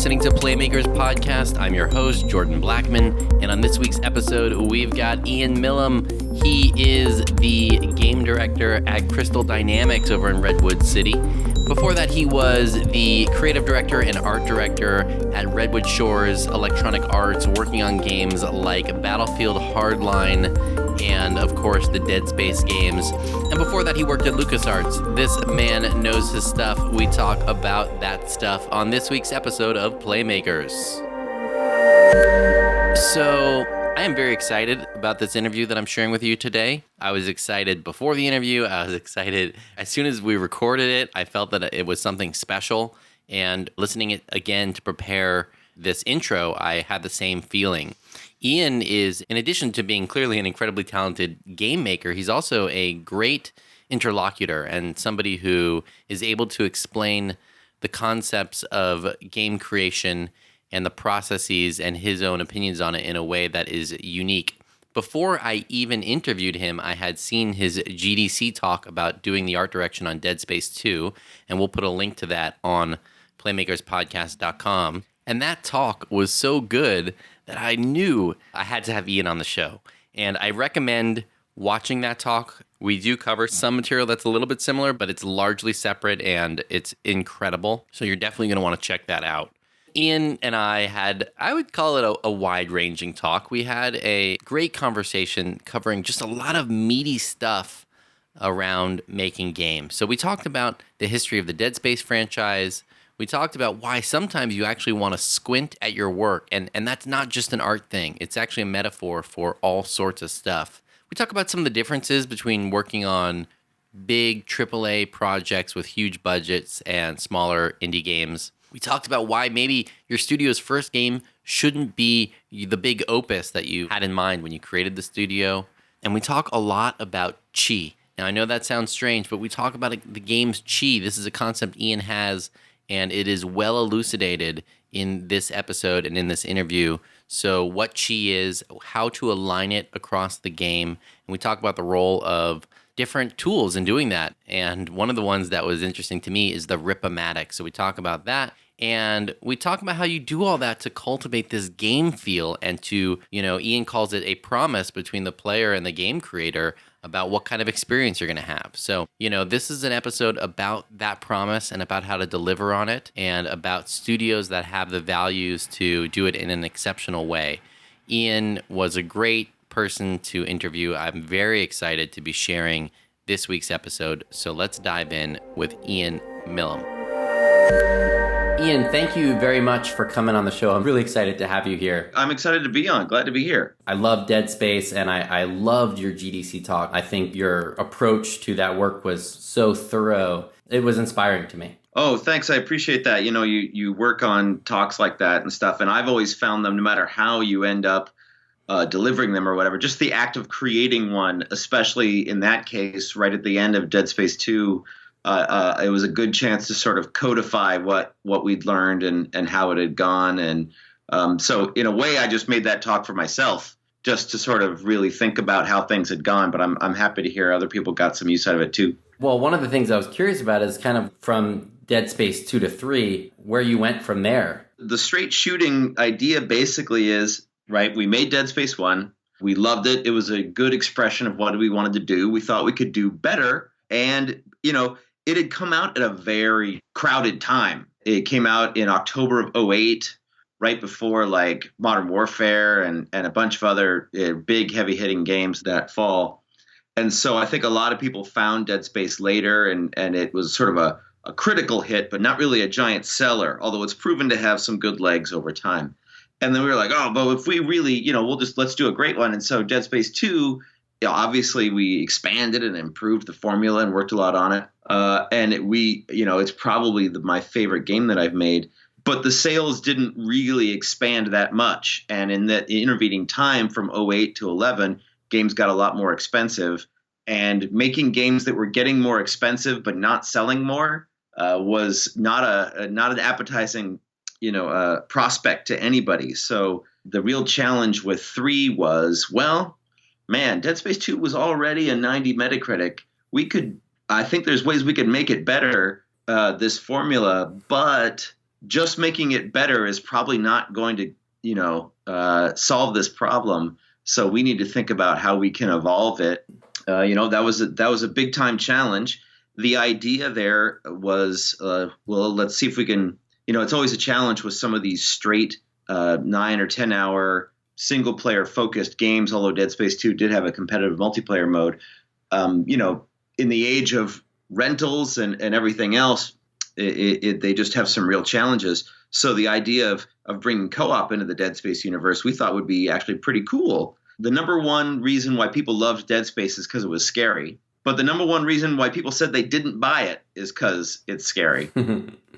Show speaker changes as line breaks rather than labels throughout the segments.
listening to Playmakers Podcast. I'm your host, Jordan Blackman, and on this week's episode, we've got Ian Milham. He is the game director at Crystal Dynamics over in Redwood City. Before that, he was the creative director and art director at Redwood Shores Electronic Arts, working on games like Battlefield Hardline and, of course, the Deadspace games. And before that, he worked at LucasArts. This man knows his stuff. We talk about that stuff on this week's episode of Playmakers. So, I am very excited about this interview that I'm sharing with you today. I was excited before the interview. I was excited as soon as we recorded it. I felt that it was something special. And listening it again to prepare this intro, I had the same feeling. Ian is, in addition to being clearly an incredibly talented game maker, he's also a great interlocutor and somebody who is able to explain the concepts of game creation and the processes and his own opinions on it in a way that is unique. Before I even interviewed him, I had seen his GDC talk about doing the art direction on Deadspace 2, and we'll put a link to that on playmakerspodcast.com. And that talk was so good that I knew I had to have Ian on the show. And I recommend watching that talk. We do cover some material that's a little bit similar, but it's largely separate and it's incredible. So you're definitely going to want to check that out. Ian and I had, I would call it a wide-ranging talk. We had a great conversation covering just a lot of meaty stuff around making games. So we talked about the history of the Deadspace franchise. We talked about why sometimes you actually want to squint at your work, and that's not just an art thing. It's actually a metaphor for all sorts of stuff. We talk about some of the differences between working on big AAA projects with huge budgets and smaller indie games. We talked about why maybe your studio's first game shouldn't be the big opus that you had in mind when you created the studio. And we talk a lot about chi. Now, I know that sounds strange, but we talk about the game's chi. This is a concept Ian has, and it is well elucidated in this episode and in this interview. So what chi is, how to align it across the game. And we talk about the role of different tools in doing that. And one of the ones that was interesting to me is the Rip-O-Matic. So we talk about that. And we talk about how you do all that to cultivate this game feel and to, Ian calls it a promise between the player and the game creator about what kind of experience you're going to have. So, this is an episode about that promise and about how to deliver on it and about studios that have the values to do it in an exceptional way. Ian was a great person to interview. I'm very excited to be sharing this week's episode. So let's dive in with Ian Milham. Ian, thank you very much for coming on the show. I'm really excited to have you here.
I'm excited to be on. Glad to be here.
I love Deadspace, and I loved your GDC talk. I think your approach to that work was so thorough. It was inspiring to me.
Oh, thanks. I appreciate that. You work on talks like that and stuff, and I've always found them, no matter how you end up delivering them or whatever, just the act of creating one, especially in that case, right at the end of Dead Space 2, it was a good chance to sort of codify what we'd learned and how it had gone. And so in a way, I just made that talk for myself, just to sort of really think about how things had gone. But I'm happy to hear other people got some use out of it too.
Well, one of the things I was curious about is kind of from Dead Space 2 to 3, where you went from there.
The straight shooting idea basically is, right, we made Dead Space 1. We loved it. It was a good expression of what we wanted to do. We thought we could do better. And, it had come out at a very crowded time. It came out in October of 2008, right before like Modern Warfare and a bunch of other big heavy hitting games that fall. And so I think a lot of people found Dead Space later and it was sort of a critical hit, but not really a giant seller, although it's proven to have some good legs over time. And then we were like, oh, but if we really, let's do a great one. And so Dead Space 2, obviously we expanded and improved the formula and worked a lot on it. And it's probably my favorite game that I've made. But the sales didn't really expand that much. And in the intervening time from 2008 to 2011, games got a lot more expensive. And making games that were getting more expensive but not selling more was not an appetizing prospect to anybody. So the real challenge with 3 was, Dead Space 2 was already a 90 Metacritic. I think there's ways we could make it better, this formula, but just making it better is probably not going to, solve this problem. So we need to think about how we can evolve it. That was a big time challenge. The idea there was, well, let's see if we can. It's always a challenge with some of these straight 9 or 10 hour single player focused games. Although Dead Space 2 did have a competitive multiplayer mode. In the age of rentals and everything else, they just have some real challenges. So the idea of bringing co-op into the Dead Space universe, we thought would be actually pretty cool. The number one reason why people loved Dead Space is because it was scary. But the number one reason why people said they didn't buy it is because it's scary.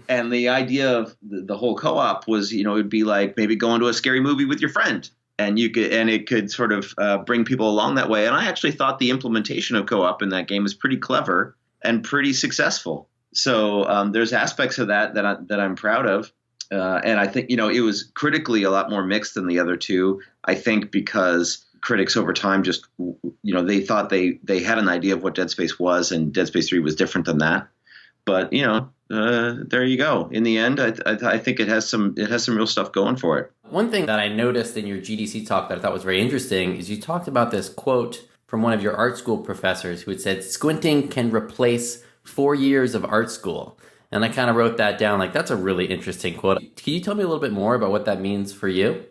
And the idea of the whole co-op was, it'd be like maybe going to a scary movie with your friend. And it could sort of bring people along that way. And I actually thought the implementation of co-op in that game is pretty clever and pretty successful. So there's aspects of that I'm proud of. And I think, it was critically a lot more mixed than the other two. I think because critics over time just, they thought they had an idea of what Dead Space was, and Dead Space 3 was different than that. But, there you go. In the end, I think it has some real stuff going for it.
One thing that I noticed in your GDC talk that I thought was very interesting is you talked about this quote from one of your art school professors who had said, "Squinting can replace 4 years of art school." And I kind of wrote that down. Like, that's a really interesting quote. Can you tell me a little bit more about what that means for you?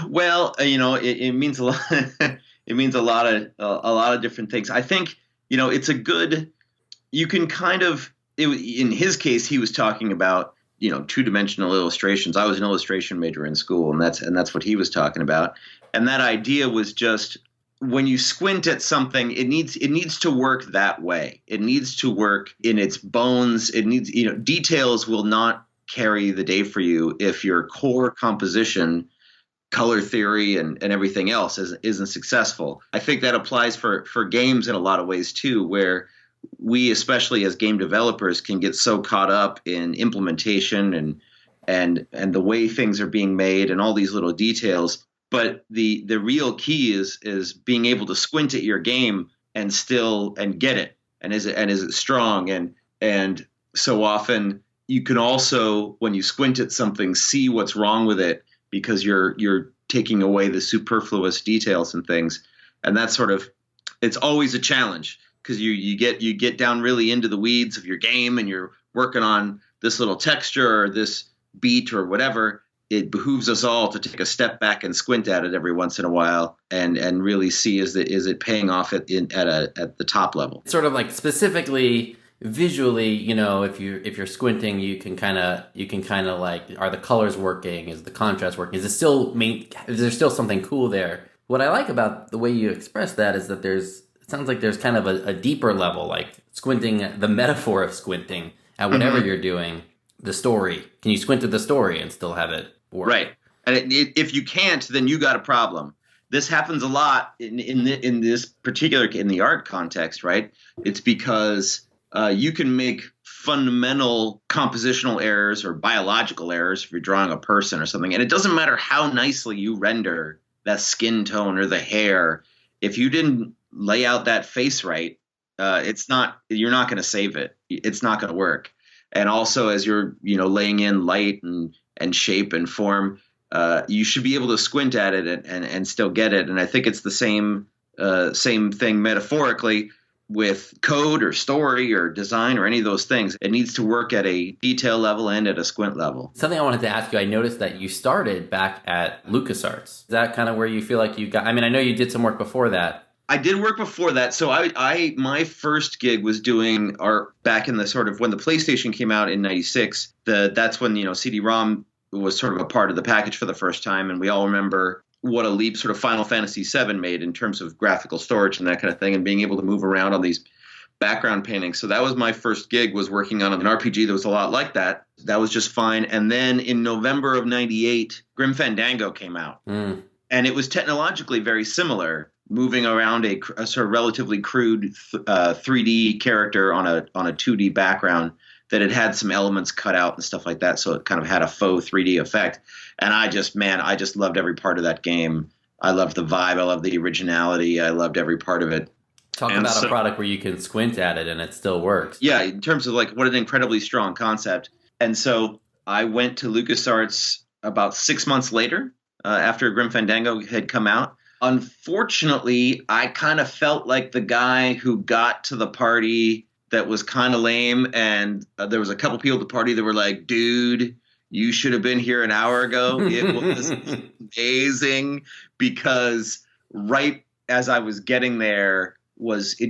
Well, it means a lot. It means a lot of different things. I think, it's a good. You can kind of. In his case, he was talking about two-dimensional illustrations. I was an illustration major in school, and that's what he was talking about. And that idea was just when you squint at something, it needs to work that way. It needs to work in its bones. It needs details will not carry the day for you if your core composition, color theory, and everything else isn't successful. I think that applies for games in a lot of ways too, where we, especially as game developers, can get so caught up in implementation and the way things are being made and all these little details. But the real key is being able to squint at your game and get it. And is it strong? And so often you can also, when you squint at something, see what's wrong with it because you're taking away the superfluous details and things. And that's sort of, it's always a challenge. Because you get down really into the weeds of your game and you're working on this little texture or this beat or whatever. It behooves us all to take a step back and squint at it every once in a while and really see is it paying off at the top level.
Sort of like specifically visually, if you're squinting, you can kind of like, are the colors working? Is the contrast working? Is there still something cool there? What I like about the way you express that is that it sounds like there's kind of a deeper level, like squinting, the metaphor of squinting at whatever you're doing, the story. Can you squint at the story and still have it work?
Right. And if you can't, then you got a problem. This happens a lot in this particular, in the art context, right? It's because you can make fundamental compositional errors or biological errors if you're drawing a person or something. And it doesn't matter how nicely you render that skin tone or the hair. If you didn't lay out that face right, you're not going to save it. It's not going to work. And also, as you're laying in light and shape and form, you should be able to squint at it and still get it. And I think it's the same thing metaphorically with code or story or design or any of those things. It needs to work at a detail level and at a squint level.
Something I wanted to ask you, I noticed that you started back at LucasArts. Is that kind of where you feel like you got, I mean, I know you did some work before that.
I did work before that. So my first gig was doing art back in the sort of when the PlayStation came out in 96. That's when, CD-ROM was sort of a part of the package for the first time. And we all remember what a leap sort of Final Fantasy VII made in terms of graphical storage and that kind of thing, and being able to move around on these background paintings. So that was my first gig, was working on an RPG that was a lot like that. That was just fine. And then in November of 98, Grim Fandango came out. And it was technologically very similar, moving around a sort of relatively crude 3D character on a 2D background that had some elements cut out and stuff like that. So it kind of had a faux 3D effect. And I just loved every part of that game. I loved the vibe. I loved the originality. I loved every part of it.
Talk about a product where you can squint at it and it still works.
Yeah, in terms of like what an incredibly strong concept. And so I went to LucasArts about 6 months later, after Grim Fandango had come out. Unfortunately, I kind of felt like the guy who got to the party that was kind of lame, and there was a couple people at the party that were like, dude, you should have been here an hour ago. It was amazing, because right as I was getting there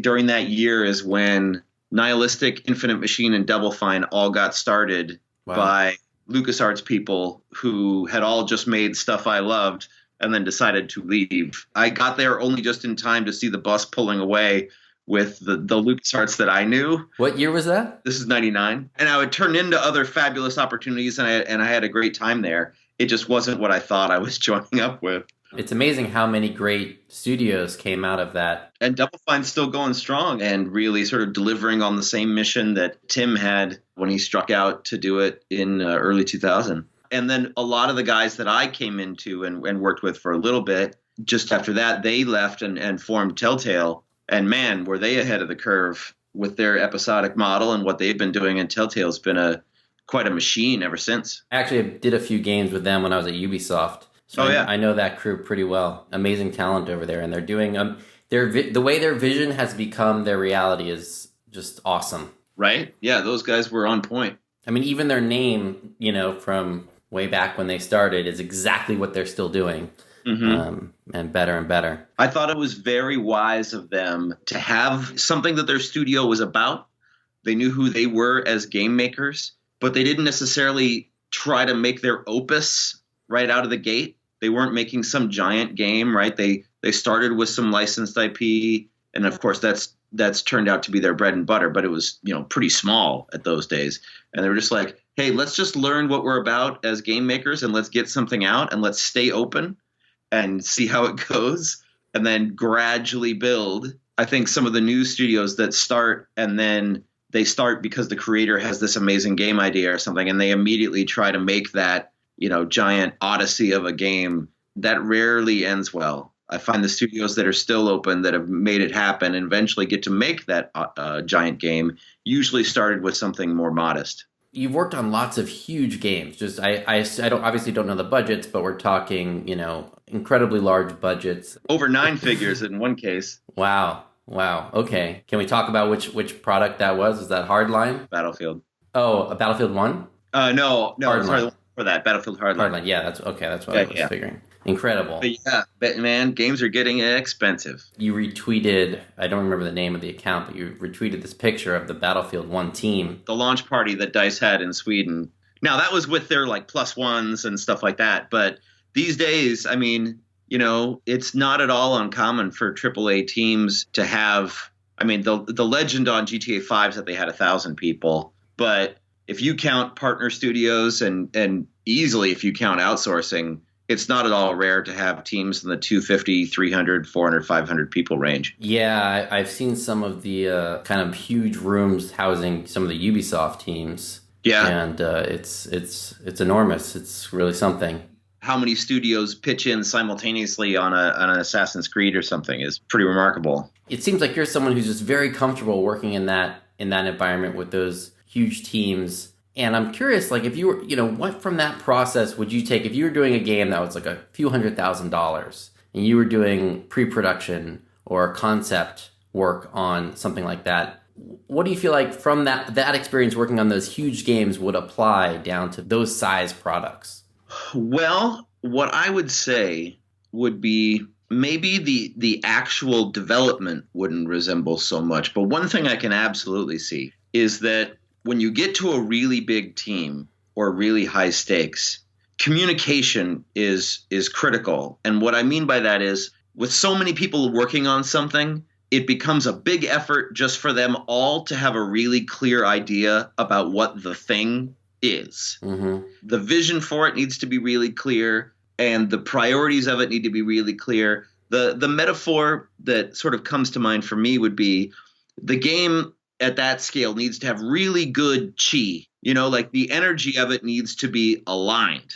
during that year is when Nihilistic, Infinite Machine, and Double Fine all got started by LucasArts people who had all just made stuff I loved and then decided to leave. I got there only just in time to see the bus pulling away with the LucasArts that I knew.
What year was that?
This is 99. And I would turn into other fabulous opportunities, and I had a great time there. It just wasn't what I thought I was joining up with.
It's amazing how many great studios came out of that.
And Double Fine's still going strong and really sort of delivering on the same mission that Tim had when he struck out to do it in early 2000. And then a lot of the guys that I came into and worked with for a little bit, just after that, they left and formed Telltale. And man, were they ahead of the curve with their episodic model and what they've been doing. And Telltale's been quite a machine ever since.
Actually, I did a few games with them when I was at Ubisoft. So I know that crew pretty well. Amazing talent over there. And they're doing the way their vision has become their reality is just awesome.
Right? Yeah, those guys were on point.
I mean, even their name, from way back when they started is exactly what they're still doing. Mm-hmm. And better.
I thought it was very wise of them to have something that their studio was about. They knew who they were as game makers, but they didn't necessarily try to make their opus right out of the gate. They weren't making some giant game, right? They started with some licensed IP, and of course that's turned out to be their bread and butter, but it was, pretty small at those days. And they were just like, hey, let's just learn what we're about as game makers, and let's get something out, and let's stay open and see how it goes, and then gradually build. I think some of the new studios that start, and then they start because the creator has this amazing game idea or something, and they immediately try to make that, giant odyssey of a game, that rarely ends well. I find the studios that are still open, that have made it happen and eventually get to make that giant game, usually started with something more modest.
You've worked on lots of huge games. Just I obviously don't know the budgets, but we're talking, incredibly large budgets.
Over 9 figures in one case.
Wow. Okay. Can we talk about which product that was? Is that Hardline?
Battlefield.
Oh, a Battlefield 1?
No, sorry, for that Battlefield Hardline.
Hardline. Yeah, that's okay. That's what I was figuring. Incredible.
But man, games are getting expensive.
You retweeted, I don't remember the name of the account, but you retweeted this picture of the Battlefield 1 team.
The launch party that DICE had in Sweden. Now, that was with their plus ones and stuff like that. But these days, I mean, it's not at all uncommon for AAA teams to have, the legend on GTA 5 is that they had 1,000 people. But if you count partner studios and easily if you count outsourcing, it's not at all rare to have teams in the 250, 300, 400, 500 people range.
Yeah, I've seen some of the kind of huge rooms housing some of the Ubisoft teams. Yeah, and it's enormous. It's really something.
How many studios pitch in simultaneously on an Assassin's Creed or something is pretty remarkable.
It seems like you're someone who's just very comfortable working in that environment with those huge teams. And I'm curious, if you were, what from that process would you take if you were doing a game that was like a few $100,000 and you were doing pre-production or concept work on something like that? What do you feel like from that experience working on those huge games would apply down to those size products?
Well, what I would say would be maybe the actual development wouldn't resemble so much. But one thing I can absolutely see is that when you get to a really big team or really high stakes, communication is critical. And what I mean by that is with so many people working on something, it becomes a big effort just for them all to have a really clear idea about what the thing is. Mm-hmm. The vision for it needs to be really clear, and the priorities of it need to be really clear. The metaphor that sort of comes to mind for me would be the game at that scale needs to have really good chi. The energy of it needs to be aligned.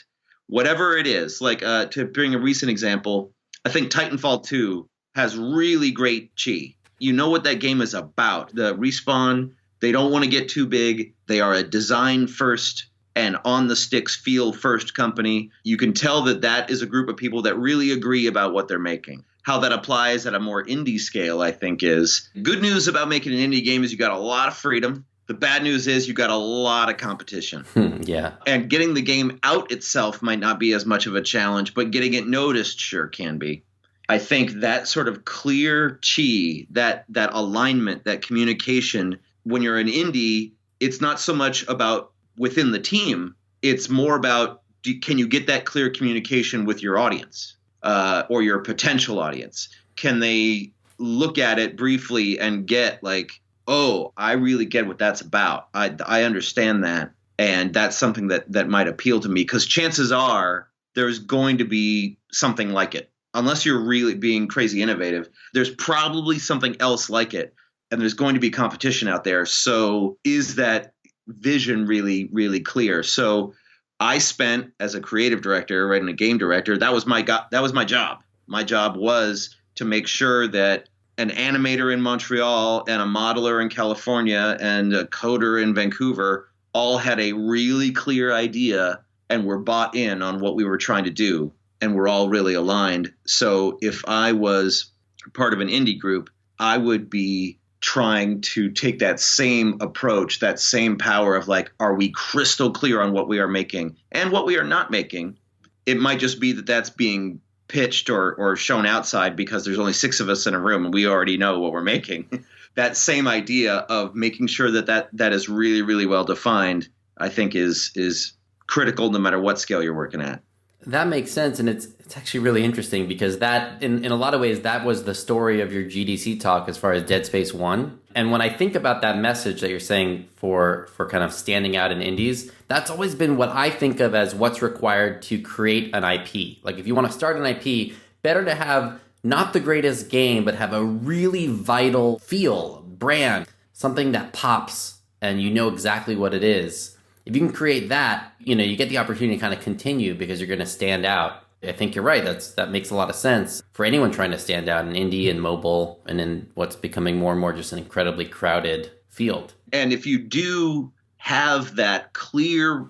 Whatever it is, to bring a recent example, I think Titanfall 2 has really great chi. You know what that game is about. The Respawn, they don't want to get too big. They are a design first and on the sticks feel first company. You can tell that that is a group of people that really agree about what they're making. How that applies at a more indie scale, I think, is good news about making an indie game is you got a lot of freedom. The bad news is you got a lot of competition.
Yeah.
And getting the game out itself might not be as much of a challenge, but getting it noticed sure can be. I think that sort of clear chi, that alignment, that communication, when you're an indie, it's not so much about within the team. It's more about can you get that clear communication with your audience or your potential audience? Can they look at it briefly and get like, oh, I really get what that's about. I understand that. And that's something that might appeal to me, because chances are there's going to be something like it. Unless you're really being crazy innovative, there's probably something else like it. And there's going to be competition out there. So is that vision really, really clear? So I spent, as a creative director, and a game director, that was my job. My job was to make sure that an animator in Montreal and a modeler in California and a coder in Vancouver all had a really clear idea and were bought in on what we were trying to do. And we're all really aligned. So if I was part of an indie group, I would be trying to take that same approach, that same power of like, are we crystal clear on what we are making and what we are not making? It might just be that that's being pitched or shown outside because there's only 6 of us in a room and we already know what we're making. That same idea of making sure that is really, really well defined, I think is critical no matter what scale you're working at.
That makes sense, and it's actually really interesting because that, in a lot of ways, that was the story of your GDC talk as far as Deadspace 1. And when I think about that message that you're saying for kind of standing out in indies, that's always been what I think of as what's required to create an IP. Like if you want to start an IP, better to have not the greatest game, but have a really vital feel, brand, something that pops and you know exactly what it is. If you can create that, you get the opportunity to kind of continue because you're going to stand out. I think you're right. That makes a lot of sense for anyone trying to stand out in indie and mobile and in what's becoming more and more just an incredibly crowded field.
And if you do have that clear,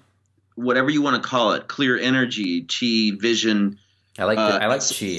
whatever you want to call it, clear energy, chi, vision.
I like chi.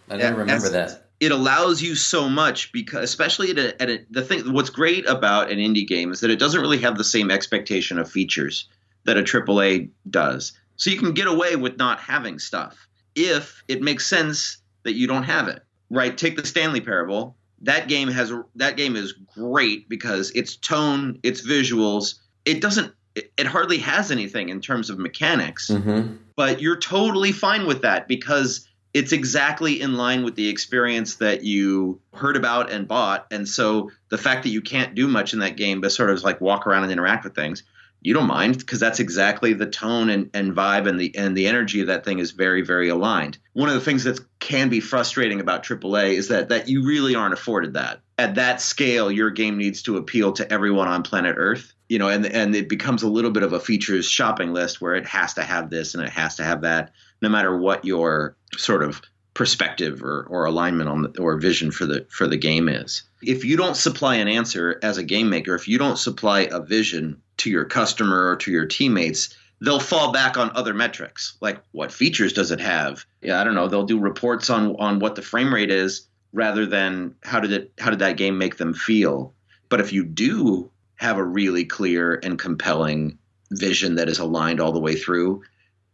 I didn't remember that.
It allows you so much because, especially the thing, what's great about an indie game is that it doesn't really have the same expectation of features that a AAA does. So you can get away with not having stuff if it makes sense that you don't have it. Right? Take the Stanley Parable. That game is great because its tone, its visuals, it hardly has anything in terms of mechanics. Mm-hmm. But you're totally fine with that because it's exactly in line with the experience that you heard about and bought. And so the fact that you can't do much in that game, but sort of like walk around and interact with things, you don't mind because that's exactly the tone and vibe and the energy of that thing is very, very aligned. One of the things that can be frustrating about AAA is that you really aren't afforded that. At that scale, your game needs to appeal to everyone on planet Earth, and it becomes a little bit of a features shopping list where it has to have this and it has to have that, no matter what your sort of perspective or alignment or vision for the game is. If you don't supply an answer as a game maker, if you don't supply a vision to your customer or to your teammates, they'll fall back on other metrics, like what features does it have? Yeah, I don't know. They'll do reports on what the frame rate is rather than how did that game make them feel. But if you do have a really clear and compelling vision that is aligned all the way through,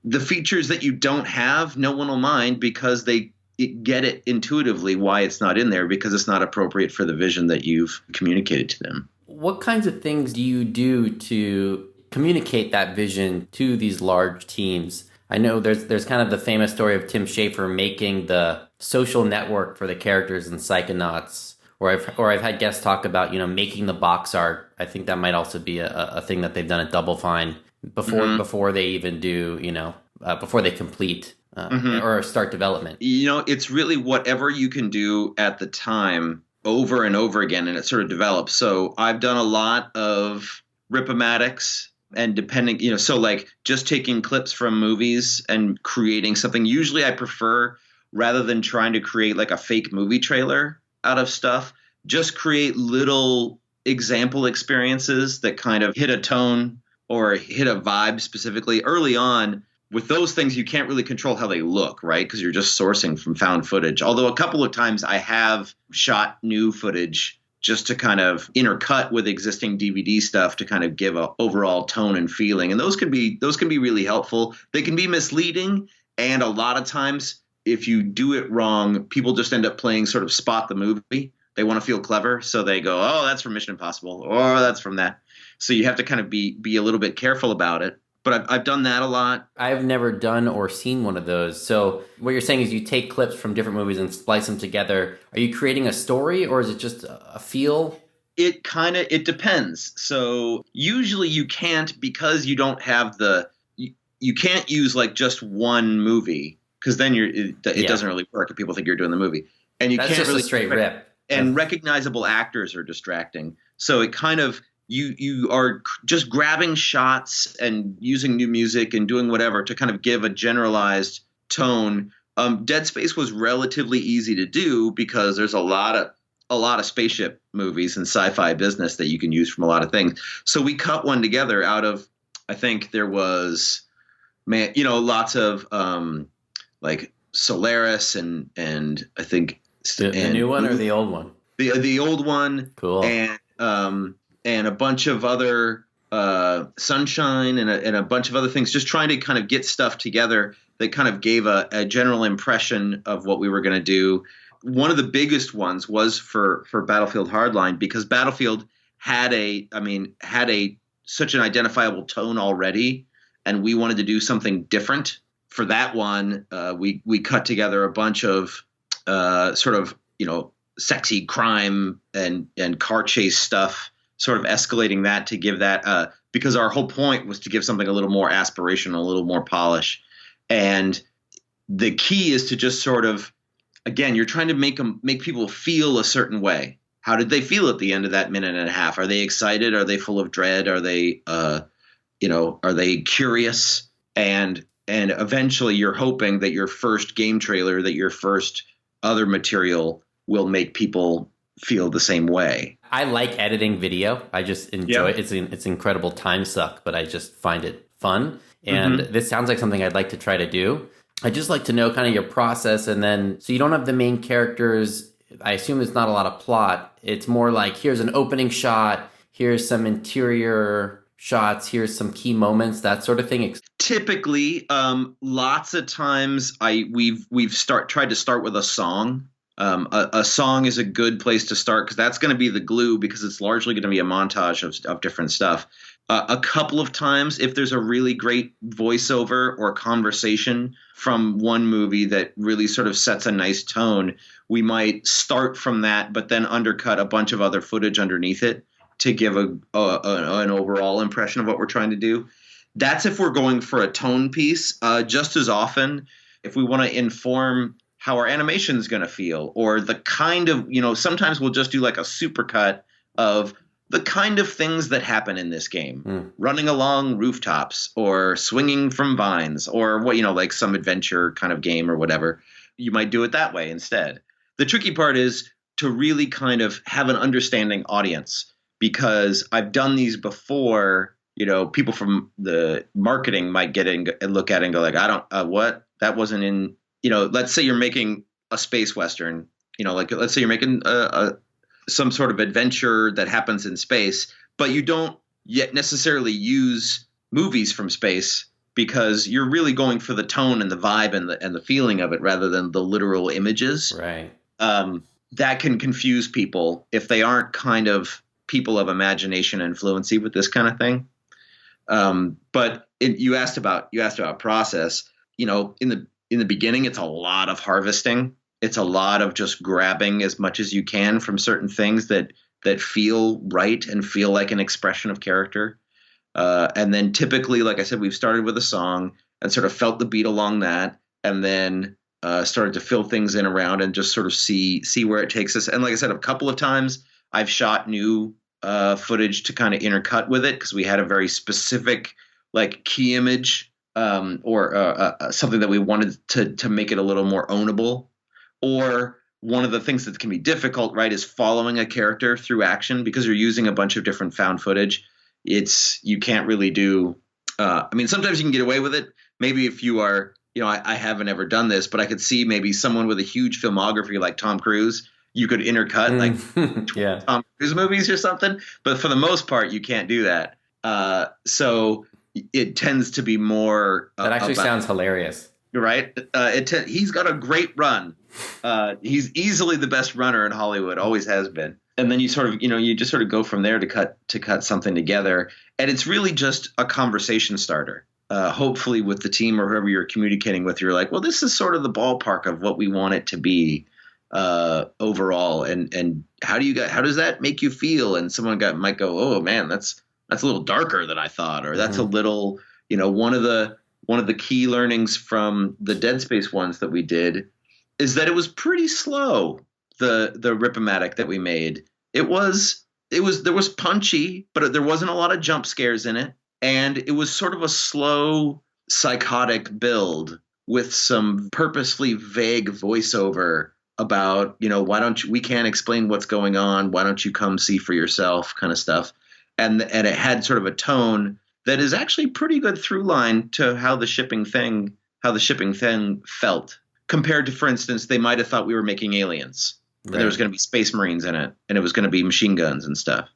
the features that you don't have, no one will mind because they get it intuitively why it's not in there because it's not appropriate for the vision that you've communicated to them.
What kinds of things do you do to communicate that vision to these large teams? I know there's kind of the famous story of Tim Schafer making the social network for the characters in Psychonauts, or I've had guests talk about making the box art. I think that might also be a thing that they've done at Double Fine before they even do before they complete or start development.
It's really whatever you can do at the time over and over again, and it sort of develops. So I've done a lot of ripomatics. And depending, so like just taking clips from movies and creating something. Usually I prefer, rather than trying to create like a fake movie trailer out of stuff, just create little example experiences that kind of hit a tone or hit a vibe specifically early on. With those things, you can't really control how they look, right? Because you're just sourcing from found footage. Although a couple of times I have shot new footage just to kind of intercut with existing DVD stuff to kind of give a overall tone and feeling. And those can be really helpful. They can be misleading. And a lot of times, if you do it wrong, people just end up playing sort of spot the movie. They want to feel clever. So they go, oh, that's from Mission Impossible, or that's from that. So you have to kind of be a little bit careful about it. But I've done that a lot.
I've never done or seen one of those. So what you're saying is you take clips from different movies and splice them together. Are you creating a story, or is it just a feel?
It depends. So usually you can't, because you don't have you can't use like just one movie, because then it doesn't really work if people think you're doing the movie. And you
That's
can't
just
really
a straight rip.
And recognizable actors are distracting. So it kind of you are just grabbing shots and using new music and doing whatever to kind of give a generalized tone. Deadspace was relatively easy to do because there's a lot of spaceship movies and sci-fi business that you can use from a lot of things. So we cut one together out of, I think there was, lots of like Solaris and I think
the new one or the old one?
The old one.
Cool.
And a bunch of other Sunshine and a bunch of other things, just trying to kind of get stuff together that kind of gave a general impression of what we were going to do. One of the biggest ones was for Battlefield Hardline, because Battlefield had such an identifiable tone already, and we wanted to do something different. For that one, we cut together a bunch of sort of, sexy crime and car chase stuff, sort of escalating that to give that, because our whole point was to give something a little more aspirational, a little more polish. And the key is to just sort of, again, you're trying to make people feel a certain way. How did they feel at the end of that minute and a half? Are they excited? Are they full of dread? Are they, are they curious? And eventually you're hoping that your first game trailer, that your first other material will make people feel the same way.
I like editing video. I just enjoy it. It's an incredible time suck, but I just find it fun. And this sounds like something I'd like to try to do. I'd just like to know kind of your process. And then, so you don't have the main characters. I assume it's not a lot of plot. It's more like, here's an opening shot. Here's some interior shots. Here's some key moments, that sort of thing.
Typically, lots of times we've tried to start with a song. A song is a good place to start, because that's going to be the glue, because it's largely going to be a montage of different stuff. A couple of times, if there's a really great voiceover or conversation from one movie that really sort of sets a nice tone, we might start from that, but then undercut a bunch of other footage underneath it to give an overall impression of what we're trying to do. That's if we're going for a tone piece. Just as often, if we want to inform how our animation is going to feel, or the kind of, sometimes we'll just do like a supercut of the kind of things that happen in this game, running along rooftops or swinging from vines, or what, like some adventure kind of game or whatever. You might do it that way instead. The tricky part is to really kind of have an understanding audience, because I've done these before. People from the marketing might get in and look at it and go like, I don't, what? That wasn't in, let's say you're making a space Western, like let's say you're making some sort of adventure that happens in space, but you don't yet necessarily use movies from space, because you're really going for the tone and the vibe and the feeling of it rather than the literal images.
Right.
That can confuse people if they aren't kind of people of imagination and fluency with this kind of thing. But you asked about process. In the beginning, it's a lot of harvesting. It's a lot of just grabbing as much as you can from certain things that feel right and feel like an expression of character. And then typically, like I said, we've started with a song and sort of felt the beat along that, and then started to fill things in around and just sort of see where it takes us. And like I said, a couple of times I've shot new footage to kind of intercut with it, because we had a very specific like key image or something that we wanted to make it a little more ownable. Or one of the things that can be difficult, right, is following a character through action, because you're using a bunch of different found footage. you can't really do. I mean, sometimes you can get away with it. Maybe if you are, I haven't ever done this, but I could see maybe someone with a huge filmography like Tom Cruise. You could intercut like Tom Cruise movies or something, but for the most part, you can't do that. So it tends to be more.
That actually sounds hilarious.
Right? He's got a great run. He's easily the best runner in Hollywood, always has been. And then you sort of, you just sort of go from there to cut something together. And it's really just a conversation starter. Hopefully with the team or whoever you're communicating with, you're like, well, this is sort of the ballpark of what we want it to be overall. And how does that make you feel? And someone might go, oh man, that's a little darker than I thought, or that's a little, one of the key learnings from the Deadspace ones that we did is that it was pretty slow. The Rip-O-Matic that we made, there was punchy, but there wasn't a lot of jump scares in it, and it was sort of a slow, psychotic build with some purposefully vague voiceover about, we can't explain what's going on, why don't you come see for yourself, kind of stuff, and it had sort of a tone that is actually pretty good through line to how the shipping thing felt compared to, for instance, they might have thought we were making Aliens. Right. There was going to be Space Marines in it, and it was going to be machine guns and stuff.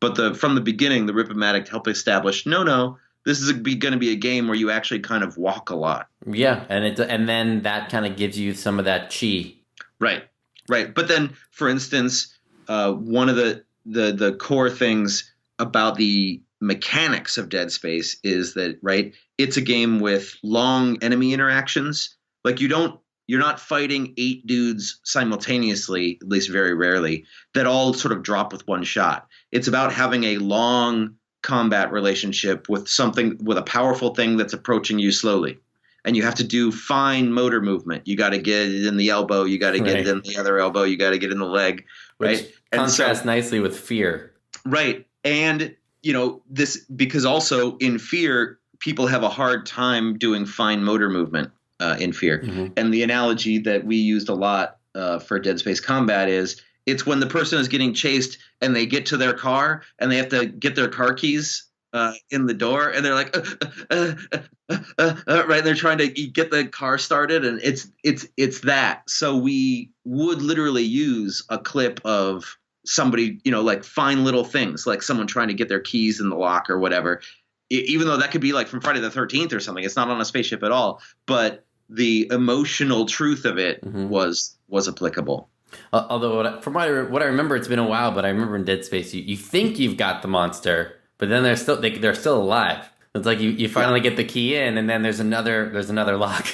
But from the beginning, the Rip-O-Matic helped establish, no, this is going to be a game where you actually kind of walk a lot.
Yeah, and then that kind of gives you some of that chi.
Right. But then, for instance, one of the core things about the mechanics of Dead Space is that, right, it's a game with long enemy interactions. Like you're not fighting 8 dudes simultaneously, at least very rarely, that all sort of drop with one shot. It's about having a long combat relationship with a powerful thing that's approaching you slowly. And you have to do fine motor movement. You got to get it in the elbow. You got to get it in the other elbow. You got to get it in the leg. Right.
Which contrasts nicely with Fear.
Right. And, this, because also in Fear, people have a hard time doing fine motor movement. In Fear. Mm-hmm. And the analogy that we used a lot for Dead Space combat is it's when the person is getting chased and they get to their car and they have to get their car keys in the door and they're like, right. They're trying to get the car started, and it's that. So we would literally use a clip of somebody, like fine little things, like someone trying to get their keys in the lock or whatever. Even though that could be like from Friday the 13th or something, it's not on a spaceship at all. But the emotional truth of it was applicable.
Although from what I remember, it's been a while, but I remember in Dead Space, you think you've got the monster, but then they're still alive. It's like you finally get the key in, and then there's another lock.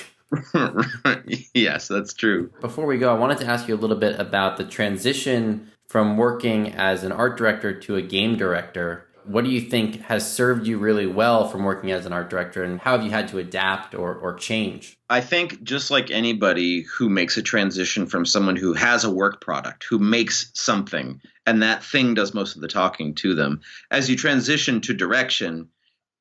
Yes, that's true.
Before we go, I wanted to ask you a little bit about the transition from working as an art director to a game director. What do you think has served you really well from working as an art director, and how have you had to adapt or change?
I think just like anybody who makes a transition from someone who has a work product, who makes something, and that thing does most of the talking to them, as you transition to direction,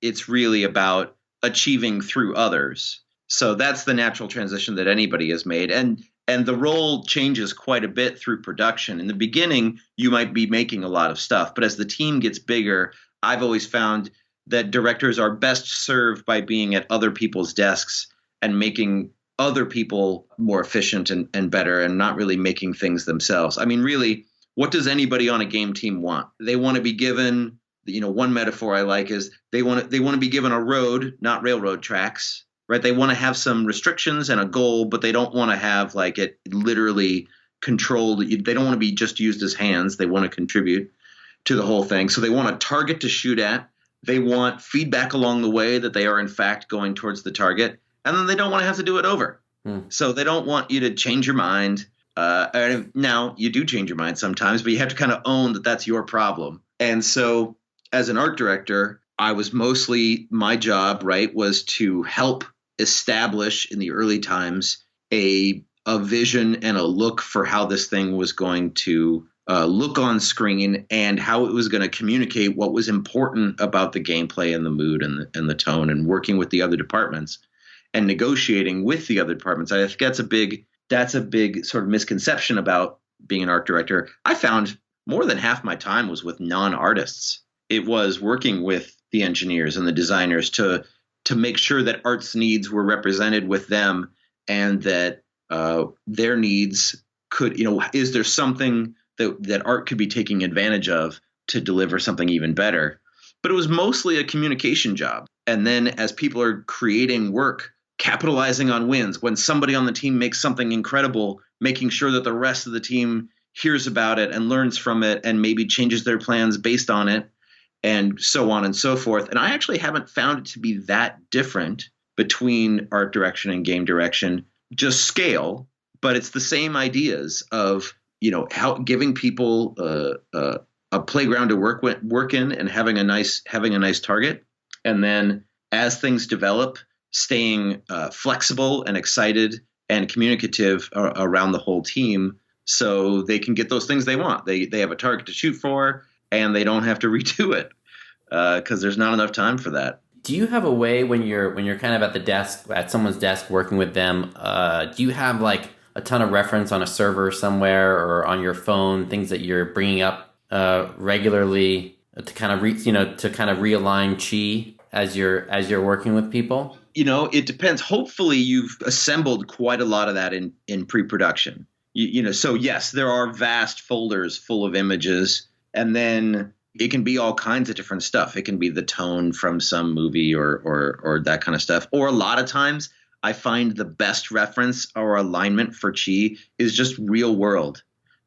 it's really about achieving through others. So that's the natural transition that anybody has made. And the role changes quite a bit through production. In the beginning, you might be making a lot of stuff, but as the team gets bigger, I've always found that directors are best served by being at other people's desks and making other people more efficient and better, and not really making things themselves. I mean, really, what does anybody on a game team want? They want to be given, one metaphor I like is they want to be given a road, not railroad tracks. Right, they want to have some restrictions and a goal, but they don't want to have like it literally controlled. They don't want to be just used as hands. They want to contribute to the whole thing. So they want a target to shoot at. They want feedback along the way that they are in fact going towards the target, and then they don't want to have to do it over. So they don't want you to change your mind. Now you do change your mind sometimes, but you have to kind of own that that's your problem. And so as an art director, I was mostly, my job, right, was to help establish in the early times a vision and a look for how this thing was going to look on screen, and how it was going to communicate what was important about the gameplay and the mood and the tone, and working with the other departments and negotiating with the other departments. I think that's a big sort of misconception about being an art director. I found more than half my time was with non-artists. it was working with the engineers and the designers to make sure that art's needs were represented with them, and that their needs could, is there something that art could be taking advantage of to deliver something even better. But it was mostly a communication job. And then as people are creating work, capitalizing on wins, when somebody on the team makes something incredible, making sure that the rest of the team hears about it and learns from it and maybe changes their plans based on it, and so on and so forth. And I actually haven't found it to be that different between art direction and game direction, just scale, but it's the same ideas of, how giving people a playground to work in and having a nice target. And then as things develop, staying flexible and excited and communicative around the whole team, so they can get those things they want. They have a target to shoot for, and they don't have to redo it because there's not enough time for that.
Do you have a way when you're kind of at someone's desk working with them? Do you have like a ton of reference on a server somewhere or on your phone, things that you're bringing up regularly to kind of realign chi as you're working with people?
It depends. Hopefully, you've assembled quite a lot of that in pre-production. So yes, there are vast folders full of images, and then it can be all kinds of different stuff. It can be the tone from some movie or that kind of stuff. Or a lot of times I find the best reference or alignment for chi is just real world.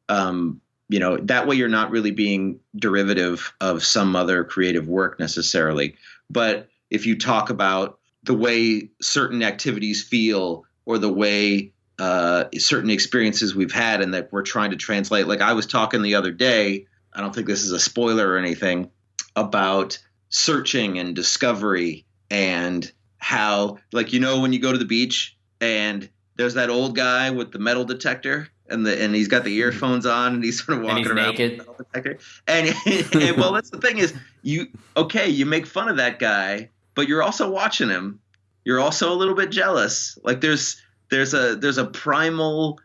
That way you're not really being derivative of some other creative work necessarily. But if you talk about the way certain activities feel or the way certain experiences we've had and that we're trying to translate, like I was talking the other day, I don't think this is a spoiler or anything, about searching and discovery and how, when you go to the beach and there's that old guy with the metal detector and he's got the earphones on and he's sort of walking around
naked.
with the metal detector. And well, that's the thing is you make fun of that guy, but you're also watching him. You're also a little bit jealous. Like there's a primal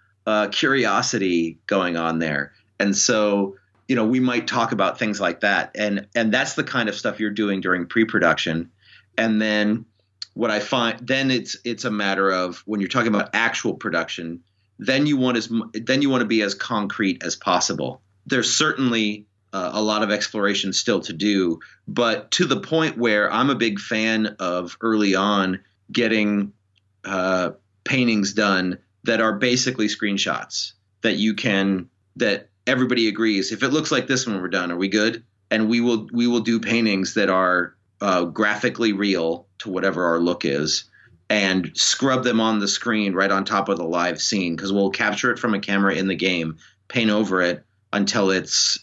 curiosity going on there. And so, we might talk about things like that. And that's the kind of stuff you're doing during pre-production. And then what I find, then it's a matter of when you're talking about actual production, then you want to be as concrete as possible. There's certainly a lot of exploration still to do, but to the point where I'm a big fan of early on getting paintings done that are basically screenshots that everybody agrees. If it looks like this when we're done, are we good? And we will do paintings that are graphically real to whatever our look is, and scrub them on the screen right on top of the live scene, because we'll capture it from a camera in the game, paint over it until it's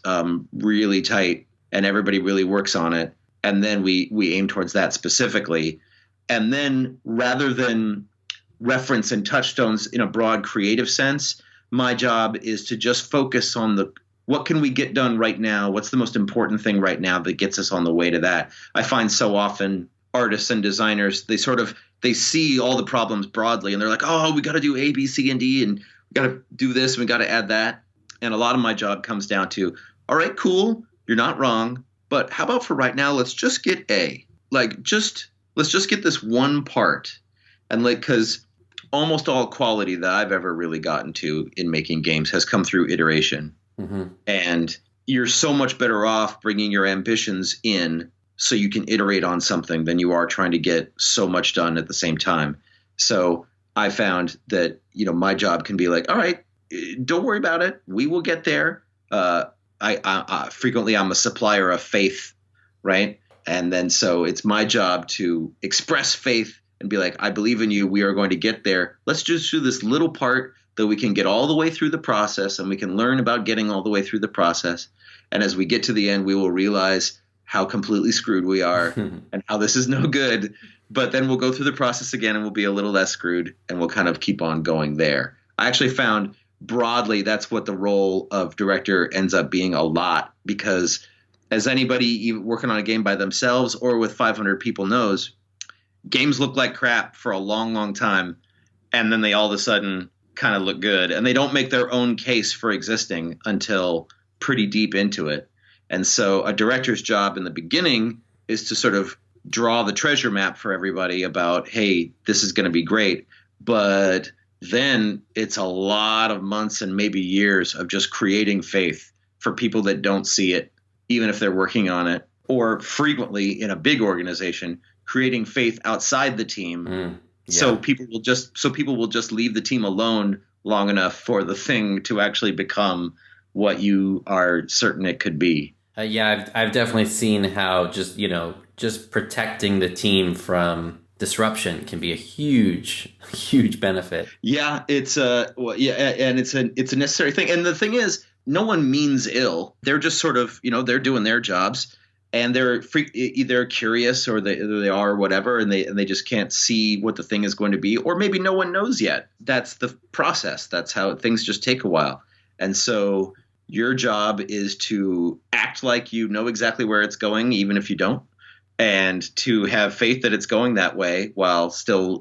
really tight and everybody really works on it. And then we aim towards that specifically. And then rather than reference and touchstones in a broad creative sense, my job is to just focus on what can we get done right now? What's the most important thing right now that gets us on the way to that? I find so often artists and designers, they see all the problems broadly and they're like, oh, we got to do A, B, C, and D, and we got to do this, and we got to add that. And a lot of my job comes down to, all right, cool, you're not wrong, but how about for right now, let's just get A. Let's just get this one part. And because almost all quality that I've ever really gotten to in making games has come through iteration. Mm-hmm. And you're so much better off bringing your ambitions in so you can iterate on something than you are trying to get so much done at the same time. So I found that, my job can be like, all right, don't worry about it. We will get there. I frequently I'm a supplier of faith, right? And then so it's my job to express faith and be like, I believe in you. We are going to get there. Let's just do this little part that we can get all the way through the process, and we can learn about getting all the way through the process. And as we get to the end, we will realize how completely screwed we are and how this is no good. But then we'll go through the process again and we'll be a little less screwed, and we'll kind of keep on going there. I actually found broadly that's what the role of director ends up being a lot, because as anybody working on a game by themselves or with 500 people knows, games look like crap for a long, long time, and then they all of a sudden kind of look good, and they don't make their own case for existing until pretty deep into it. And so a director's job in the beginning is to sort of draw the treasure map for everybody about, hey, this is going to be great. But then it's a lot of months and maybe years of just creating faith for people that don't see it, even if they're working on it, or frequently in a big organization, creating faith outside the team.
Yeah.
So people will just leave the team alone long enough for the thing to actually become what you are certain it could be.
Yeah, I've definitely seen how just protecting the team from disruption can be a huge benefit.
Yeah, and it's a necessary thing. And the thing is, no one means ill. They're just sort of, they're doing their jobs, and they're either curious or they are or whatever, and they just can't see what the thing is going to be, or maybe no one knows yet. That's the process. That's how things just take a while. And so your job is to act like you know exactly where it's going, even if you don't, and to have faith that it's going that way while still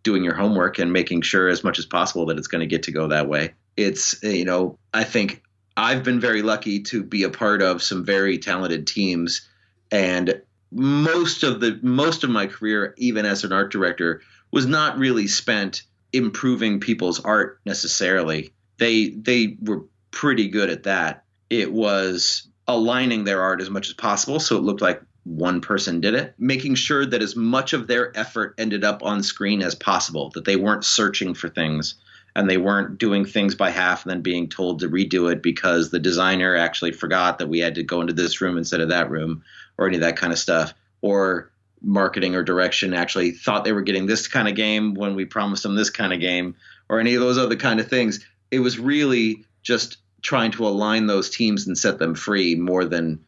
doing your homework and making sure as much as possible that it's going to get to go that way. It's, I think I've been very lucky to be a part of some very talented teams, and most of my career, even as an art director, was not really spent improving people's art necessarily. They were pretty good at that. It was aligning their art as much as possible so it looked like one person did it, making sure that as much of their effort ended up on screen as possible, that they weren't searching for things and they weren't doing things by half and then being told to redo it because the designer actually forgot that we had to go into this room instead of that room, or any of that kind of stuff, or marketing or direction actually thought they were getting this kind of game when we promised them this kind of game, or any of those other kind of things. It was really just trying to align those teams and set them free more than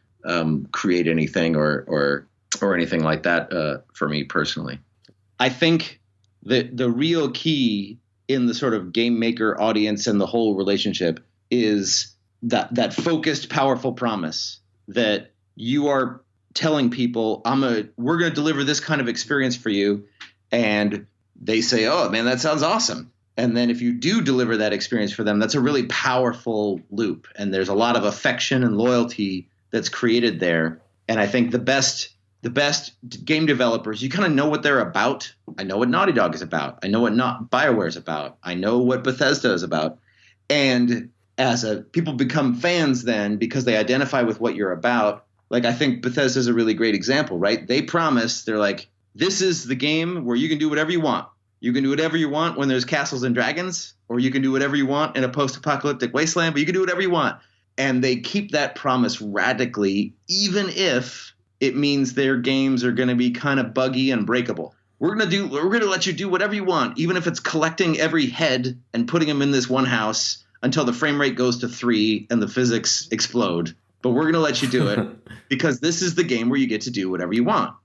create anything or anything like that for me personally. I think that the real key in the sort of game maker audience and the whole relationship is that focused, powerful promise that you are telling people, we're going to deliver this kind of experience for you. And they say, oh man, that sounds awesome. And then if you do deliver that experience for them, that's a really powerful loop. And there's a lot of affection and loyalty that's created there. And I think the best game developers, you kind of know what they're about. I know what Naughty Dog is about. I know what BioWare is about. I know what Bethesda is about. And people become fans then because they identify with what you're about. Like, I think Bethesda is a really great example, right? They promise, they're like, this is the game where you can do whatever you want. You can do whatever you want when there's castles and dragons, or you can do whatever you want in a post-apocalyptic wasteland, but you can do whatever you want. And they keep that promise radically, even if it means their games are going to be kind of buggy and breakable. We're going to let you do whatever you want, even if it's collecting every head and putting them in this one house until the frame rate goes to 3 and the physics explode. But we're going to let you do it because this is the game where you get to do whatever you want.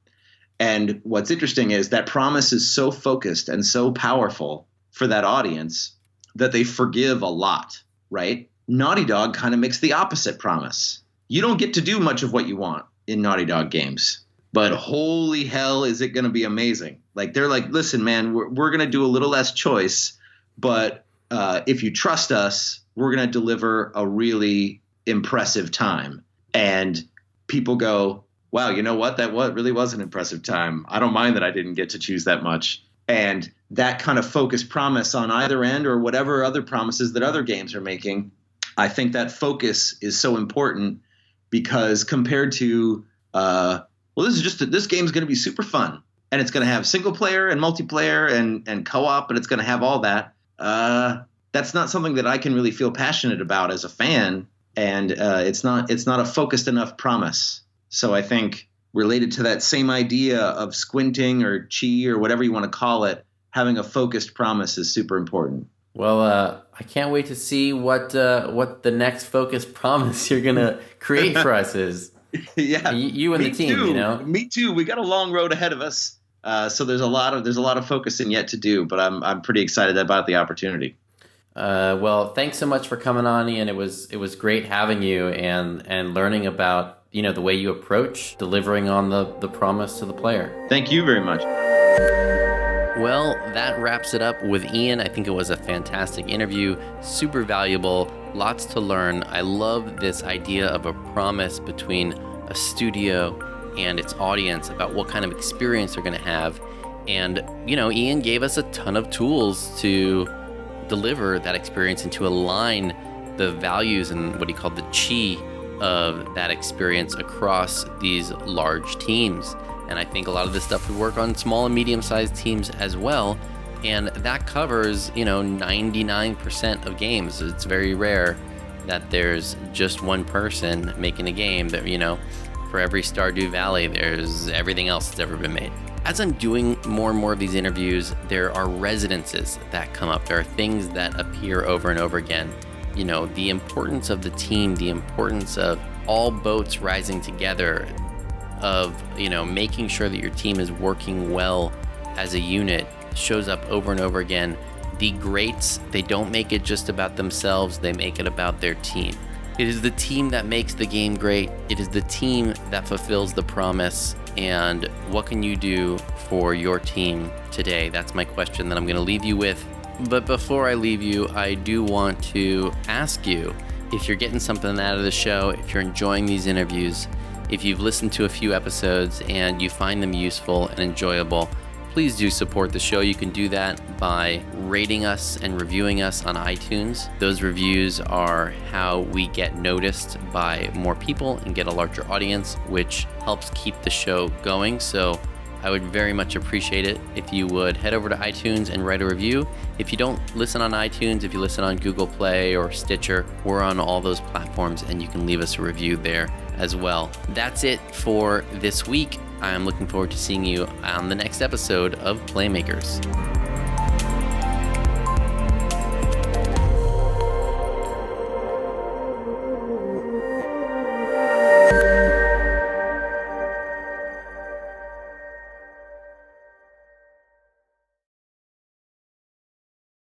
And what's interesting is that promise is so focused and so powerful for that audience that they forgive a lot, right? Naughty Dog kind of makes the opposite promise. You don't get to do much of what you want in Naughty Dog games, but holy hell, is it going to be amazing. Like, they're like, listen, man, we're going to do a little less choice, but if you trust us, we're going to deliver a really impressive time. And people go, wow, you know what? That really was an impressive time. I don't mind that I didn't get to choose that much. And that kind of focused promise on either end, or whatever other promises that other games are making, I think that focus is so important, because compared to, this game's going to be super fun, and it's going to have single player and multiplayer and co-op, and it's going to have all that. That's not something that I can really feel passionate about as a fan. And it's not a focused enough promise. So I think, related to that same idea of squinting or chi or whatever you want to call it, having a focused promise is super important.
Well, I can't wait to see what the next focused promise you're gonna create for us is.
Yeah,
you and the team.
Too. Me too. We got a long road ahead of us, so there's a lot of focusing yet to do. But I'm pretty excited about the opportunity.
Well, thanks so much for coming on, Ian. It was great having you and learning about the way you approach delivering on the promise to the player.
Thank you very much.
Well, that wraps it up with Ian. I think it was a fantastic interview, super valuable, lots to learn. I love this idea of a promise between a studio and its audience about what kind of experience they're going to have. And, Ian gave us a ton of tools to deliver that experience and to align the values and what he called the chi of that experience across these large teams. And I think a lot of this stuff would work on small and medium-sized teams as well. And that covers, 99% of games. It's very rare that there's just one person making a game that, for every Stardew Valley, there's everything else that's ever been made. As I'm doing more and more of these interviews, there are resonances that come up. There are things that appear over and over again. The importance of the team, the importance of all boats rising together, of making sure that your team is working well as a unit shows up over and over again. The greats, they don't make it just about themselves, they make it about their team. It is the team that makes the game great. It is the team that fulfills the promise. And what can you do for your team today? That's my question that I'm going to leave you with. But before I leave you, I do want to ask you, if you're getting something out of the show, if you're enjoying these interviews, if you've listened to a few episodes and you find them useful and enjoyable, please do support the show. You can do that by rating us and reviewing us on iTunes. Those reviews are how we get noticed by more people and get a larger audience, which helps keep the show going. So I would very much appreciate it if you would head over to iTunes and write a review. If you don't listen on iTunes, if you listen on Google Play or Stitcher, we're on all those platforms and you can leave us a review there as well. That's it for this week. I'm looking forward to seeing you on the next episode of Playmakers.